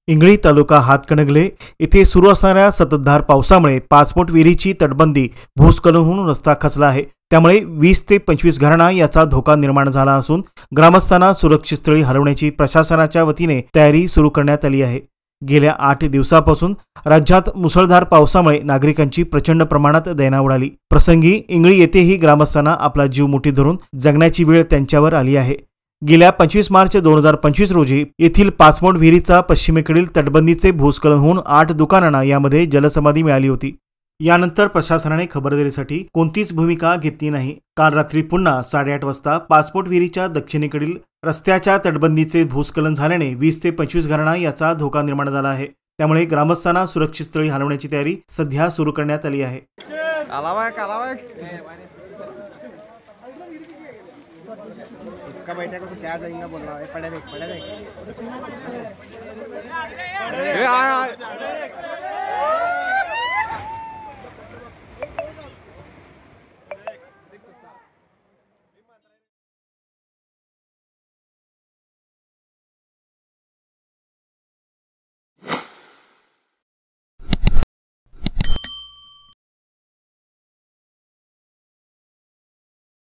इंगळी तालुका हातकणंगले येथे सुरू असणाऱ्या संततधार पावसामुळे पाचपोट विहिरीची तटबंदी भूस्खलन होऊन रस्ता खचला आहे। त्यामुळे 20 ते 25 घरांना याचा धोका निर्माण झाला असून ग्रामस्थांना सुरक्षित स्थळी हलवण्याची प्रशासनाच्या वतीने तयारी सुरू करण्यात आली आहे। गेल्या 8 दिवसापासून राज्यात मुसळधार पावसामुळे नागरिकांची प्रचंड प्रमाणात दैना उडाली। प्रसंगी इंगळी येथेही ग्रामस्थांना आपला जीव मुठीत धरून जगण्याची वेळ त्यांच्यावर आली आहे। गेल्या 25 मार्च 2025 रोजी येथील पाचपोट विहिरीचा पश्चिमेकडील तटबंदीचे भूस्खलन होऊन 8 दुकानांना यामध्ये जलसमाधी मिळाली होती। यानंतर प्रशासनाने खबरदारीसाठी कोणतीच भूमिका घेतली नाही। काल रात्री पुन्हा 8:30 वाजता पाचपोट विहिरीच्या दक्षिणेकडील रस्त्याच्या तटबंदीचे भूस्खलन झाल्याने 20 ते 25 घरांना याचा धोका निर्माण झाला आहे। त्यामुळे ग्रामस्थांना सुरक्षित स्थळी हलवण्याची तयारी सध्या सुरू करण्यात आली आहे। इसका बैठा को क्या जाएगा बोल रहा है पढ़े देख